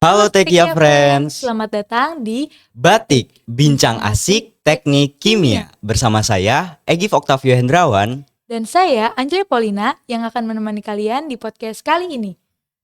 Halo Tekia Friends, Selamat datang di Batik, Bincang Asik Teknik Kimia. Bersama saya, Egif Oktavio Hendrawan. dan saya Anjay Paulina yang akan menemani kalian di podcast kali ini.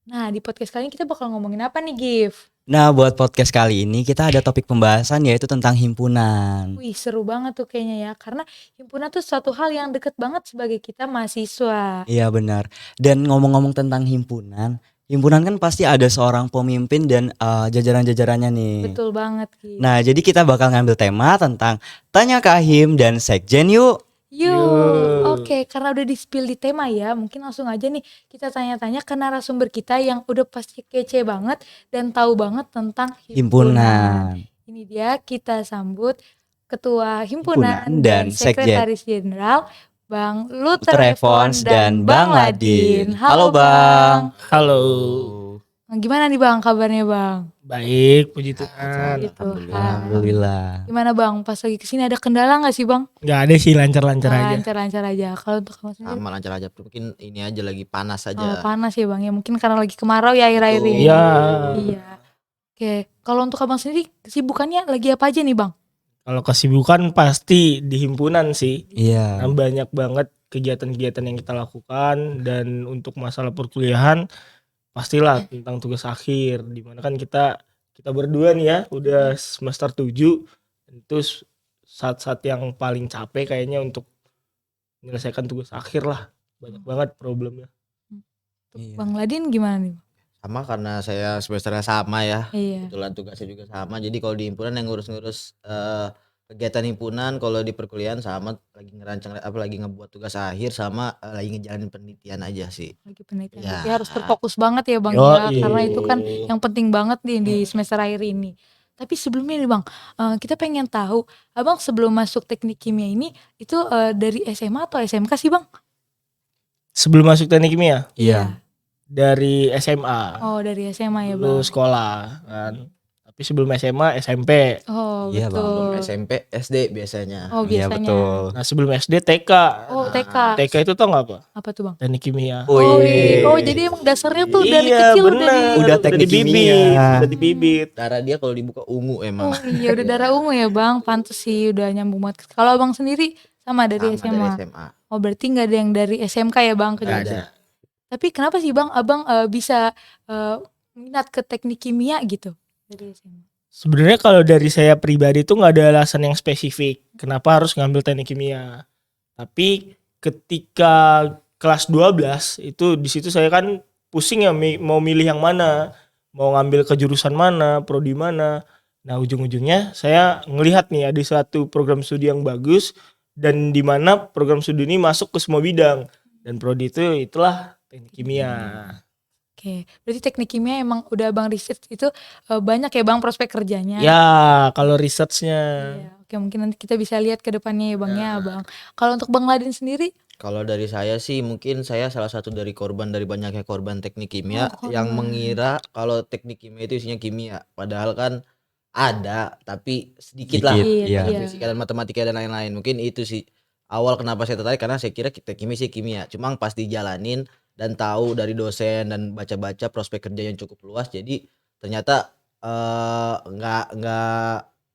Nah, di podcast kali ini kita bakal ngomongin apa nih, Gif? Nah, buat podcast kali ini kita ada topik pembahasan yaitu tentang himpunan. Wih, seru banget tuh kayaknya ya, karena himpunan tuh suatu hal yang deket banget sebagai kita mahasiswa. Iya benar. Dan ngomong-ngomong tentang himpunan kan pasti ada seorang pemimpin dan jajaran-jajarannya nih. Betul banget, Gif. Nah, jadi kita bakal ngambil tema tentang Tanya Kahim dan Sekjen yuk. Yuk, oke, karena udah di-spill di tema ya, mungkin langsung aja nih kita tanya-tanya ke narasumber kita yang udah pasti kece banget dan tahu banget tentang himpunan. Ini dia, kita sambut Ketua Himpunan dan Sekretaris Jenderal Bang Luther Evons dan Bang Ladin. Halo Bang. Halo. Gimana nih Bang kabarnya Bang? Baik, puji Tuhan. Puji Tuhan. Alhamdulillah. Gimana Bang, pas lagi kesini ada kendala gak sih Bang? Gak ada sih, lancar-lancar aja. Lancar-lancar aja. Kalau untuk kamu sendiri? Sama lancar aja, mungkin ini aja lagi panas Oh, aja. panas ya Bang ya, mungkin karena lagi kemarau ya akhir-akhir ini. Iya. Iya. Oke, kalau untuk abang sendiri kesibukannya lagi apa aja nih Bang? Kalau kesibukan pasti di himpunan sih. Iya. Nah, banyak banget kegiatan-kegiatan yang kita lakukan, dan untuk masalah perkuliahan pastilah tentang tugas akhir, dimana kan kita berdua nih ya udah semester 7, itu saat-saat yang paling capek kayaknya untuk menyelesaikan tugas akhir lah. Banyak banget problemnya. Iya. Bang Ladin gimana nih? Sama karena saya semesternya sama ya. Iya. Kebetulan tugasnya juga sama. Jadi kalau di himpunan yang ngurus-ngurus kegiatan himpunan, kalau di perkuliahan sama lagi lagi ngebuat tugas akhir sama lagi ngejalanin penelitian aja sih. Lagi penelitian. Ya. Tapi harus terfokus banget ya Bang Yo, ya, karena itu kan iya. yang penting banget nih di semester akhir ini. Tapi sebelumnya nih Bang, kita pengen tahu, Abang sebelum masuk teknik kimia ini itu dari SMA atau SMK sih Bang? Sebelum masuk teknik kimia, Iya. dari SMA. Oh, dari SMA ya Dulu Bang. sekolah kan. Tapi sebelum SMA, SMP. Oh, Iya, Bang. betul. Belum SMP, SD biasanya. Oh, Iya biasanya. betul. Nah, sebelum SD TK. Oh, TK. TK itu tau gak apa? Apa tuh Bang? Teknik kimia. Oh, Wih. oh, jadi emang dasarnya tuh dari Iya, kecil bener. udah Udah teknik dibibit, kimia. udah dibibit. Darah dia kalau dibuka ungu emang. Oh iya, udah darah ungu ya Bang, pantes sih udah nyambung banget. Kalau Abang sendiri sama dari Sama SMA? dari SMA. Oh berarti nggak ada yang dari SMK ya Bang? Nggak ada. Tapi kenapa sih Bang, Abang bisa minat ke teknik kimia gitu dari SMA? Sebenarnya kalau dari saya pribadi tuh nggak ada alasan yang spesifik kenapa harus ngambil teknik kimia. Tapi ketika kelas 12 itu di situ saya kan pusing ya mau milih yang mana, mau ngambil ke jurusan mana, prodi mana. Nah, ujung-ujungnya saya ngelihat nih ada suatu program studi yang bagus, dan di mana program studi ini masuk ke semua bidang, dan prodi itulah teknik kimia. Oke, berarti teknik kimia emang udah Abang riset itu banyak ya Bang prospek kerjanya? Ya, kalau researchnya. Iya, oke mungkin nanti kita bisa lihat ke depannya ya Bang ya Bang. Kalau untuk Bang Ladin sendiri? Kalau dari saya sih mungkin saya salah satu dari korban dari banyaknya korban teknik kimia Oh, yang korban. mengira kalau teknik kimia itu isinya kimia. Padahal kan ada tapi sedikit lah. Sedikit, iya. Iya. Fisika dan matematika dan lain-lain. Mungkin itu sih awal kenapa saya tertarik, karena saya kira teknik kimia sih kimia. Cuma pas dijalanin dan tahu dari dosen dan baca-baca prospek kerja yang cukup luas, jadi ternyata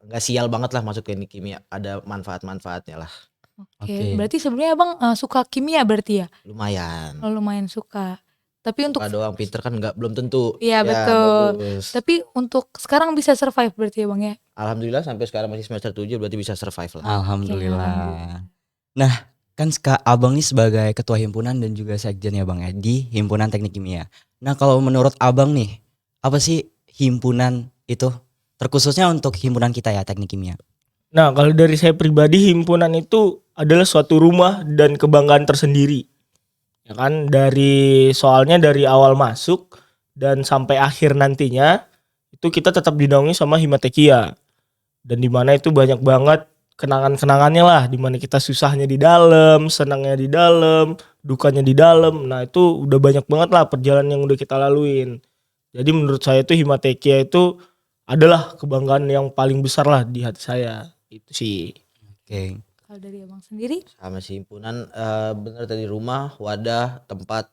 nggak sial banget lah masuk teknik kimia. Ada manfaat-manfaatnya lah. Oke, berarti sebenarnya Abang suka kimia berarti ya? Lumayan. Oh, lumayan suka. Tapi untuk Suka doang, pinter kan belum tentu. Iya, Ya, betul. bagus. Tapi untuk sekarang bisa survive berarti ya Bang ya? Alhamdulillah sampai sekarang masih semester 7 berarti bisa survive lah. Alhamdulillah. Nah, kan Abang nih sebagai ketua himpunan dan juga sekjen ya Bang ya di himpunan teknik kimia. Nah, kalau menurut Abang nih, apa sih himpunan itu? Terkhususnya untuk himpunan kita ya teknik kimia. Nah, kalau dari saya pribadi, himpunan itu adalah suatu rumah dan kebanggaan tersendiri. Ya kan, soalnya dari awal masuk dan sampai akhir nantinya itu kita tetap dinaungi sama Himatekia. Dan di mana itu banyak banget kenangan-kenangannya lah, di mana kita susahnya di dalam, senangnya di dalam, dukanya di dalam. Nah, itu udah banyak banget lah perjalanan yang udah kita laluin. Jadi menurut saya itu Himatekia itu adalah kebanggaan yang paling besar lah di hati saya. Itu sih. Oke. Kalau dari Abang sendiri? Sama si himpunan bener tadi, rumah, wadah, tempat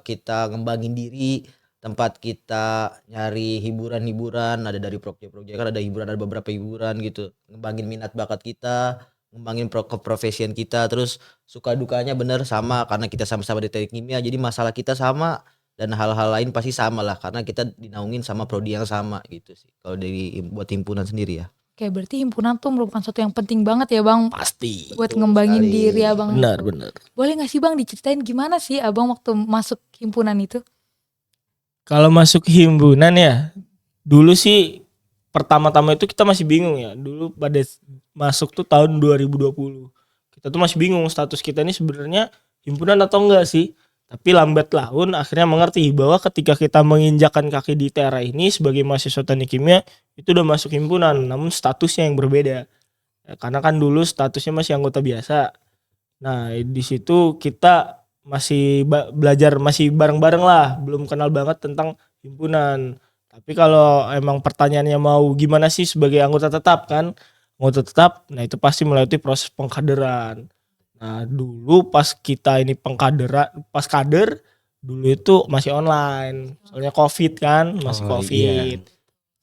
kita ngembangin diri, tempat kita nyari hiburan-hiburan, ada dari proyek-proyek kan ada hiburan, ada beberapa hiburan gitu. Ngembangin minat bakat kita, ngembangin keprofesian kita, terus suka dukanya bener sama karena kita sama-sama di teknik kimia. Jadi masalah kita sama dan hal-hal lain pasti sama lah karena kita dinaungin sama prodi yang sama gitu sih. Kalau dari buat himpunan sendiri ya. Oke, berarti himpunan tuh merupakan sesuatu yang penting banget ya Bang Pasti. buat Betul ngembangin sekali. diri Abang. Benar. Boleh gak sih Bang diceritain gimana sih Abang waktu masuk himpunan itu? Kalau masuk himpunan ya, dulu sih pertama-tama itu kita masih bingung ya. Dulu pada masuk tuh tahun 2020. Kita tuh masih bingung status kita ini sebenarnya himpunan atau enggak sih. Tapi lambat laun akhirnya mengerti bahwa ketika kita menginjakan kaki di Tera ini sebagai mahasiswa teknik kimia itu udah masuk himpunan, namun statusnya yang berbeda. Ya, karena kan dulu statusnya masih anggota biasa. Nah, di situ kita masih belajar masih bareng-bareng lah, belum kenal banget tentang himpunan. Tapi kalau emang pertanyaannya mau gimana sih sebagai anggota tetap kan? Anggota tetap, nah itu pasti melewati proses pengkaderan. Nah, dulu pas kita ini pas kader, dulu itu masih online. Soalnya Covid kan, masih Oh, Covid.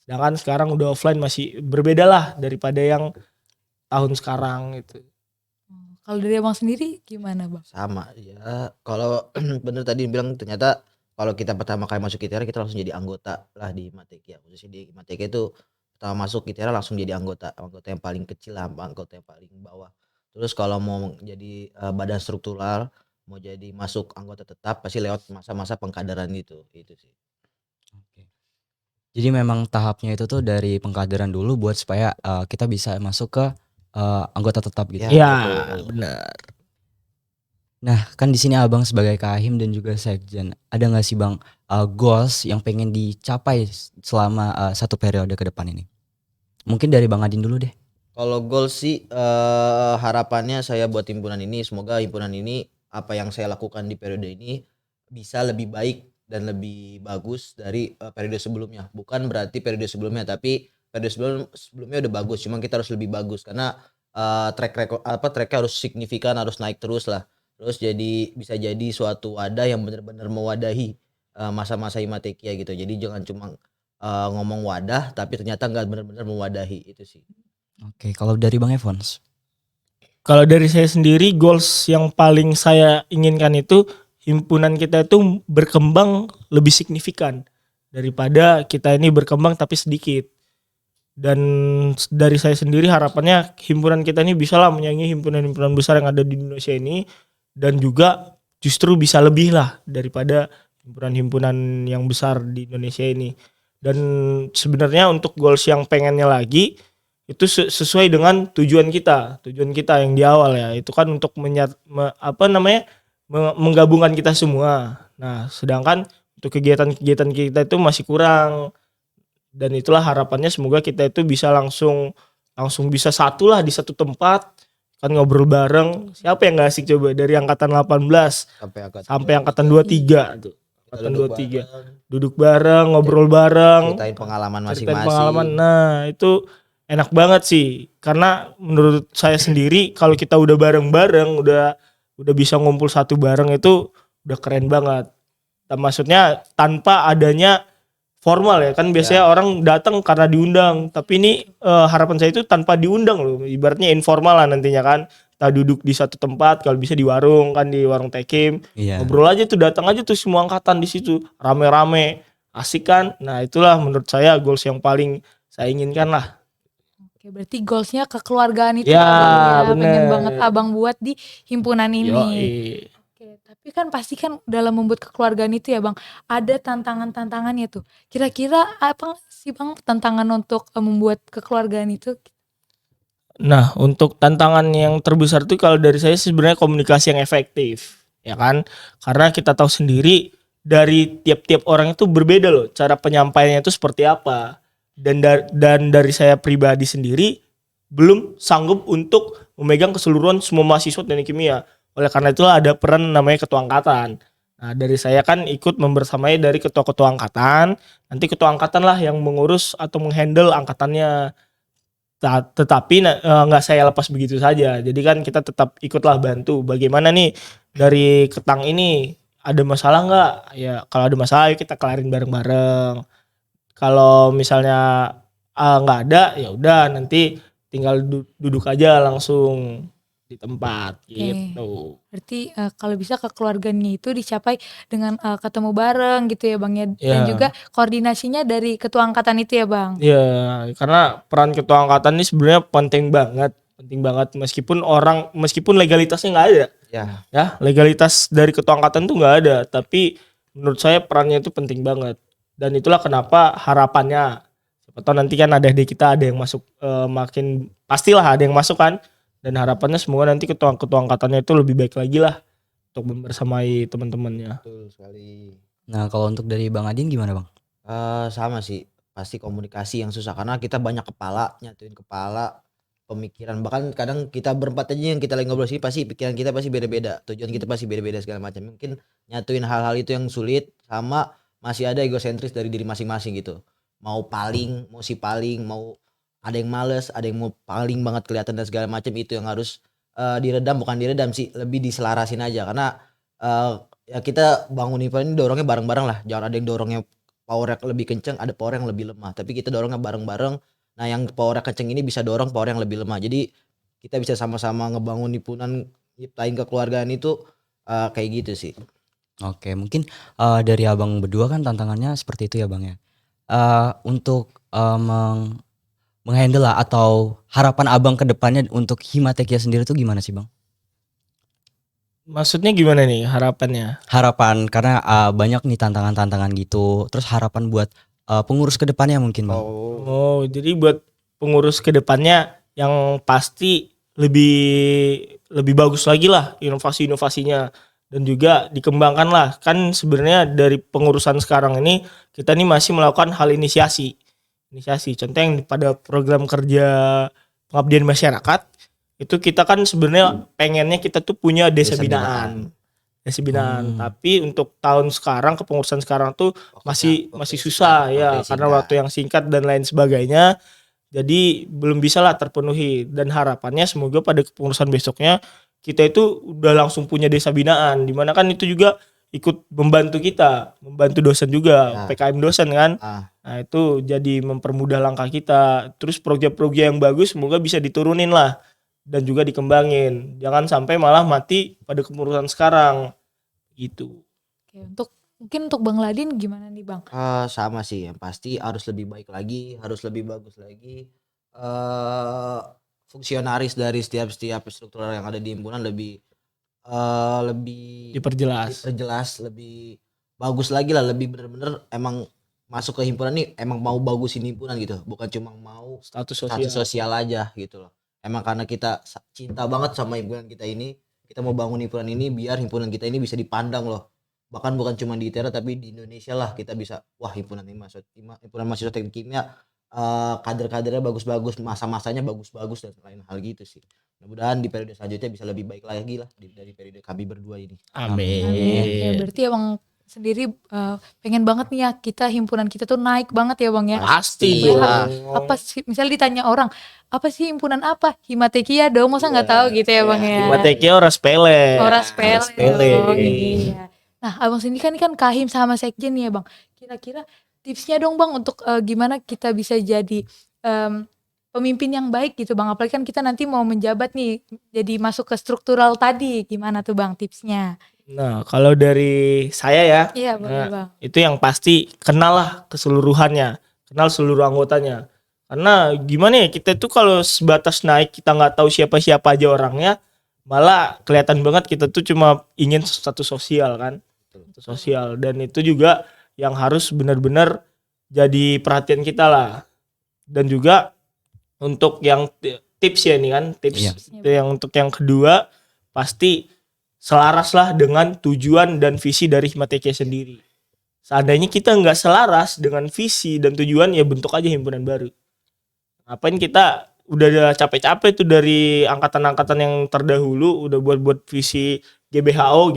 Sedangkan sekarang udah offline masih berbeda lah daripada yang tahun sekarang gitu. Kalau dari Abang sendiri gimana Bang? Sama ya, kalau bener tadi bilang ternyata kalau kita pertama kali masuk ITERA kita langsung jadi anggota lah di Mateki ya, khususnya di Mateki itu pertama masuk ITERA langsung jadi anggota yang paling kecil lah, anggota yang paling bawah. Terus kalau mau jadi badan struktural, mau jadi masuk anggota tetap pasti lewat masa-masa pengkaderan gitu, itu sih. Oke. Jadi memang tahapnya itu tuh dari pengkaderan dulu buat supaya kita bisa masuk ke anggota tetap gitu. Ya, Ya, betul. benar. Nah, kan di sini Abang sebagai Kahim dan juga Sekjen, ada nggak sih Bang goals yang pengen dicapai selama satu periode ke depan ini? Mungkin dari Bang Adin dulu deh. Kalau goal sih harapannya saya buat himpunan ini, semoga himpunan ini apa yang saya lakukan di periode ini bisa lebih baik dan lebih bagus dari periode sebelumnya. Bukan berarti periode sebelumnya, tapi periode sebelumnya udah bagus, cuma kita harus lebih bagus karena tracknya harus signifikan, harus naik terus lah. Terus bisa jadi suatu wadah yang benar-benar mewadahi masa-masa Himatekia gitu. Jadi jangan cuma ngomong wadah tapi ternyata nggak benar-benar mewadahi, itu sih. Oke, kalau dari Bang Evans? Kalau dari saya sendiri goals yang paling saya inginkan itu himpunan kita itu berkembang lebih signifikan daripada kita ini berkembang tapi sedikit. Dan dari saya sendiri harapannya himpunan kita ini bisalah menyaingi himpunan-himpunan besar yang ada di Indonesia ini dan juga justru bisa lebih lah daripada himpunan-himpunan yang besar di Indonesia ini. Dan sebenarnya untuk goals yang pengennya lagi itu sesuai dengan tujuan kita yang di awal ya, itu kan untuk menggabungkan kita semua. Nah, sedangkan untuk kegiatan-kegiatan kita itu masih kurang, dan itulah harapannya semoga kita itu bisa langsung bisa satu lah di satu tempat kan, ngobrol bareng. Siapa yang gak asik coba dari angkatan 18 sampai angkatan 23 tuh. Angkatan 23 duduk bareng, ngobrol bareng, Ceritain pengalaman ceritain masing-masing. pengalaman. Nah, itu enak banget sih, karena menurut saya sendiri kalau kita udah bareng-bareng, udah bisa ngumpul satu bareng itu udah keren banget. Dan maksudnya tanpa adanya formal ya, kan biasanya orang datang karena diundang, tapi ini harapan saya itu tanpa diundang loh, ibaratnya informal lah nantinya kan. Kita duduk di satu tempat, kalau bisa di warung kan, di warung Tekim, Iya. ngobrol aja tuh, datang aja tuh semua angkatan di situ, rame-rame, asik kan. Nah, itulah menurut saya goals yang paling saya inginkan lah. Oke, berarti goalsnya kekeluargaan itu Ya, Abang ya, pengen bener. banget Abang buat di himpunan ini. Yoi. Oke, tapi kan pasti kan dalam membuat kekeluargaan itu ya Bang, ada tantangan-tantangannya tuh. Kira-kira apa sih Bang tantangan untuk membuat kekeluargaan itu? Nah, untuk tantangan yang terbesar tuh kalau dari saya sih sebenarnya komunikasi yang efektif, ya kan? Karena kita tahu sendiri dari tiap-tiap orang itu berbeda loh cara penyampaiannya itu seperti apa. Dan dari saya pribadi sendiri belum sanggup untuk memegang keseluruhan semua mahasiswa teknik kimia. Oleh karena itulah ada peran namanya ketua angkatan. Nah, dari saya kan ikut membersamai dari ketua-ketua angkatan. Nanti ketua angkatan lah yang mengurus atau menghandle angkatannya. Tetapi nggak saya lepas begitu saja. Jadi kan kita tetap ikutlah bantu. Bagaimana nih dari Ketang ini ada masalah nggak? Ya kalau ada masalah yuk kita kelarin bareng-bareng. Kalau misalnya nggak ada, ya udah nanti tinggal duduk aja langsung di tempat gitu. Berarti kalau bisa kekeluargaannya itu dicapai dengan ketemu bareng gitu ya Bang ya. Dan Ya. juga koordinasinya dari ketua angkatan itu ya Bang. Ya, karena peran ketua angkatan ini sebenarnya penting banget meskipun legalitasnya nggak ada. Ya, legalitas dari ketua angkatan tuh nggak ada, tapi menurut saya perannya itu penting banget. Dan itulah kenapa harapannya, siapa tahu nanti kan ada kita ada yang masuk, makin pastilah ada yang masuk kan, dan harapannya semoga nanti ketua angkatannya itu lebih baik lagi lah untuk membersamai teman-temannya. Betul sekali. Nah, kalau untuk dari Bang Adin gimana, Bang? Sama sih, pasti komunikasi yang susah karena kita banyak kepala, nyatuin kepala, pemikiran. Bahkan kadang kita berempat aja yang kita lagi ngobrol sini pasti pikiran kita pasti beda-beda, tujuan kita pasti beda-beda segala macam. Mungkin nyatuin hal-hal itu yang sulit, sama masih ada egosentris dari diri masing-masing gitu. Mau paling, mau ada yang males, ada yang mau paling banget kelihatan dan segala macam, itu yang harus diredam, bukan diredam sih, lebih diselarasin aja karena ya kita bangun event ini dorongnya bareng-bareng lah. Jangan ada yang dorongnya power lebih kenceng, ada power yang lebih lemah. Tapi kita dorongnya bareng-bareng. Nah, yang power kenceng ini bisa dorong power yang lebih lemah. Jadi kita bisa sama-sama ngebangun himpunan, nyiptain kekeluargaan itu kayak gitu sih. Oke, mungkin dari abang berdua kan tantangannya seperti itu ya Bang ya. Untuk menghandle lah atau harapan abang ke depannya untuk Himatekia sendiri tuh gimana sih Bang? Maksudnya gimana nih harapannya? Harapan karena banyak nih tantangan-tantangan gitu. Terus harapan buat pengurus ke depannya mungkin Bang. Oh, jadi buat pengurus ke depannya yang pasti lebih bagus lagi lah inovasi-inovasinya, dan juga dikembangkan lah. Kan sebenarnya dari pengurusan sekarang ini kita nih masih melakukan hal inisiasi. Contoh yang pada program kerja pengabdian masyarakat itu kita kan sebenarnya pengennya kita tuh punya desa binaan. Tapi untuk tahun sekarang, kepengurusan sekarang tuh masih susah ya, karena waktu yang singkat dan lain sebagainya. Jadi belum bisa lah terpenuhi, dan harapannya semoga pada kepengurusan besoknya kita itu udah langsung punya desa binaan, dimana kan itu juga ikut membantu dosen juga, PKM dosen kan. Nah itu jadi mempermudah langkah kita. Terus program-program yang bagus semoga bisa diturunin lah dan juga dikembangin, jangan sampai malah mati pada kepengurusan sekarang gitu. Oke, mungkin untuk Bang Ladin gimana nih Bang? Sama sih, yang pasti harus lebih baik lagi, harus lebih bagus lagi. Fungsionaris dari setiap struktural yang ada di himpunan lebih diperjelas, lebih bagus lagi lah, lebih bener-bener emang masuk ke himpunan nih emang mau bagusin himpunan gitu, bukan cuma mau Status sosial aja gitu loh. Emang karena kita cinta banget sama himpunan kita ini, kita mau bangun himpunan ini biar himpunan kita ini bisa dipandang loh. Bahkan bukan cuma di ITERA tapi di Indonesia lah, kita bisa wah himpunan mahasiswa teknik kimia, kader-kadernya bagus-bagus, masa-masanya bagus-bagus dan lain hal gitu sih. Mudah-mudahan di periode selanjutnya bisa lebih baik lagi lah dari periode kami berdua ini. Amin. Ya, berarti Abang sendiri pengen banget nih ya himpunan kita tuh naik banget ya Bang ya. Pasti lah. Apa sih misalnya ditanya orang apa sih himpunan apa, Himatekia dong, masa nggak tahu gitu ya Bang ya. Himatekia orang sepele. Iya. Nah Abang sendiri kan kahim sama sekjen nih ya Bang. Kira-kira tipsnya dong Bang untuk gimana kita bisa jadi pemimpin yang baik gitu Bang. Apalagi kan kita nanti mau menjabat nih, jadi masuk ke struktural tadi. Gimana tuh Bang tipsnya? Nah kalau dari saya ya, iya, Bang. Itu yang pasti kenal lah keseluruhannya, kenal seluruh anggotanya. Karena gimana ya, kita tuh kalau sebatas naik kita nggak tahu siapa-siapa aja orangnya, malah kelihatan banget kita tuh cuma ingin status sosial kan, sosial. Dan itu juga yang harus benar-benar jadi perhatian kita lah. Dan juga untuk yang tips ya nih kan, tips yang untuk yang kedua pasti selaras lah dengan tujuan dan visi dari Himatekia sendiri. Seandainya kita nggak selaras dengan visi dan tujuan, ya bentuk aja himpunan baru. Ngapain kita udah capek-capek tuh dari angkatan-angkatan yang terdahulu udah buat visi GBHO,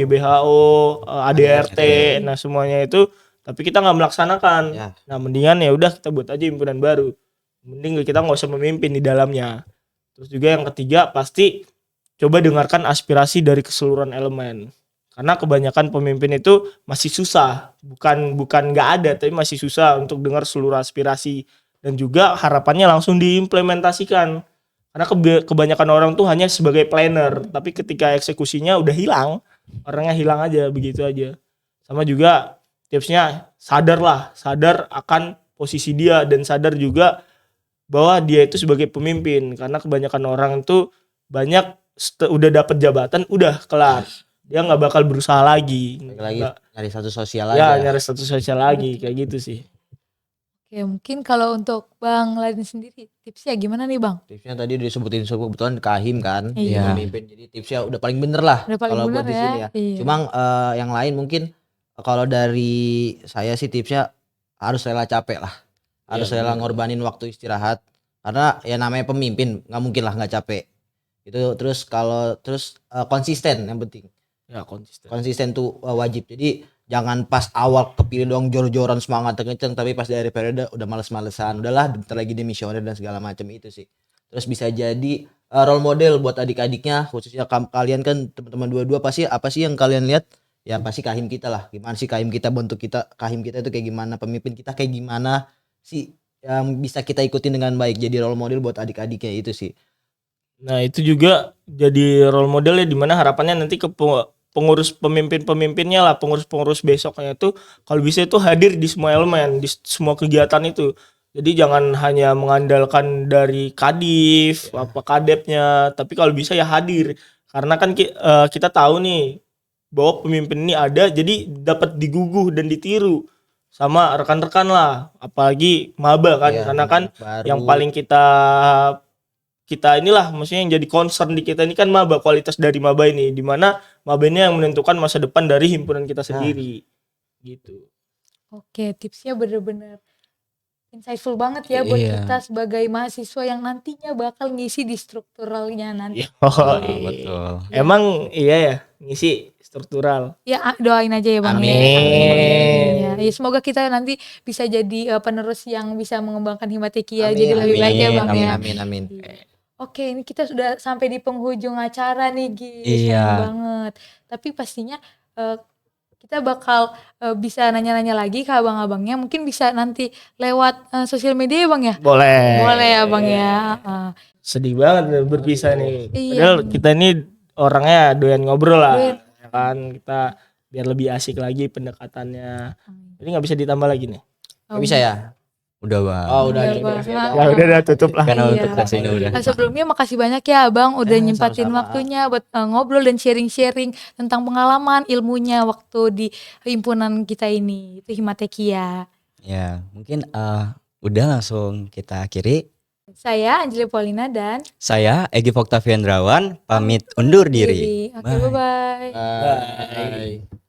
ADRT, nah semuanya itu, tapi kita nggak melaksanakan. Nah mendingan ya udah kita buat aja himpunan baru. Mending kita nggak usah memimpin di dalamnya. Terus juga yang ketiga pasti coba dengarkan aspirasi dari keseluruhan elemen. Karena kebanyakan pemimpin itu masih susah, bukan nggak ada, tapi masih susah untuk dengar seluruh aspirasi dan juga harapannya langsung diimplementasikan. Karena kebanyakan orang tuh hanya sebagai planner, tapi ketika eksekusinya udah hilang, orangnya hilang aja begitu aja. Sama juga tipsnya sadar akan posisi dia dan sadar juga bahwa dia itu sebagai pemimpin. Karena kebanyakan orang tuh banyak udah dapat jabatan udah kelar. Dia nggak bakal berusaha lagi. Balik lagi Nggak- nyari status sosial Ya aja. nyari status sosial lagi kayak gitu sih. Oke, mungkin kalau untuk Bang Ladin sendiri tipsnya gimana nih Bang? Tipsnya tadi udah disebutin kebetulan Kahim kan, Iya. pemimpin. Jadi tipsnya udah paling bener lah Udah paling kalau buat bener di ya. sini ya. Iya. Cuma yang lain mungkin kalau dari saya sih tipsnya harus rela capek lah. Harus Iya, rela bener. ngorbanin waktu istirahat. Karena ya namanya pemimpin nggak mungkin lah nggak capek. Itu terus konsisten yang penting. Ya konsisten. Konsisten tuh wajib. Jadi jangan pas awal kepilih doang jor-joran semangat kenceng tapi pas dari periode udah males-malesan. Udahlah bentar lagi demisioner dan segala macam itu sih. Terus bisa jadi role model buat adik-adiknya khususnya kalian kan teman-teman dua-dua pasti apa sih yang kalian lihat? Ya pasti Kahim kita lah. Gimana sih Kahim kita bentuk kita Kahim kita itu kayak gimana, pemimpin kita kayak gimana sih yang bisa kita ikutin dengan baik. Jadi role model buat adik-adiknya itu sih. Nah itu juga jadi role modelnya di mana harapannya nanti ke pengurus pemimpin-pemimpinnya lah, pengurus-pengurus besoknya itu kalau bisa itu hadir di semua elemen, di semua kegiatan itu. Jadi jangan hanya mengandalkan dari kadif, apa kadepnya, tapi kalau bisa ya hadir. Karena kan kita tahu nih bahwa pemimpin ini ada, jadi dapat diguguh dan ditiru sama rekan-rekan lah, apalagi maba kan, Iya, karena kan anak baru. yang paling kita inilah maksudnya yang jadi concern di kita ini kan maba, kualitas dari maba ini, di mana maba ini yang menentukan masa depan dari himpunan kita sendiri gitu. Oke, tipsnya bener-bener insightful banget ya buat Iya. kita sebagai mahasiswa yang nantinya bakal ngisi di strukturalnya nanti. Oh, Betul. emang iya ya ngisi struktural. Ya doain aja ya Bang ya. Amin. Ya, semoga kita nanti bisa jadi penerus yang bisa mengembangkan Himatekia Amin, jadi lebih baik ya Bang amin, ya. amin, amin. Iya. Oke, ini kita sudah sampai di penghujung acara nih, Gi. Iya. Sayang banget. Tapi pastinya kita bakal bisa nanya-nanya lagi ke abang-abangnya. Mungkin bisa nanti lewat sosial media ya, Bang ya? Boleh. Boleh ya, Bang ya. Sedih banget berpisah nih. Iya. Padahal kita ini orangnya doyan ngobrol lah. Doyan. Ya kan kita biar lebih asik lagi pendekatannya. Jadi nggak bisa ditambah lagi nih. Nggak bisa ya? Udah bang. Oh, udah. Iya, Bang. Ya udah tutup lah. Karena Iya. untuk tes ini udah. Nah, sebelumnya makasih banyak ya Abang udah nyempatin sama-sama. waktunya buat ngobrol dan sharing-sharing tentang pengalaman ilmunya waktu di himpunan kita ini. Itu Himatekia. Ya mungkin udah langsung kita akhiri. Saya Anjali Paulina dan Saya Egy Oktaviandrawan pamit undur diri. Oke, bye-bye. Bye.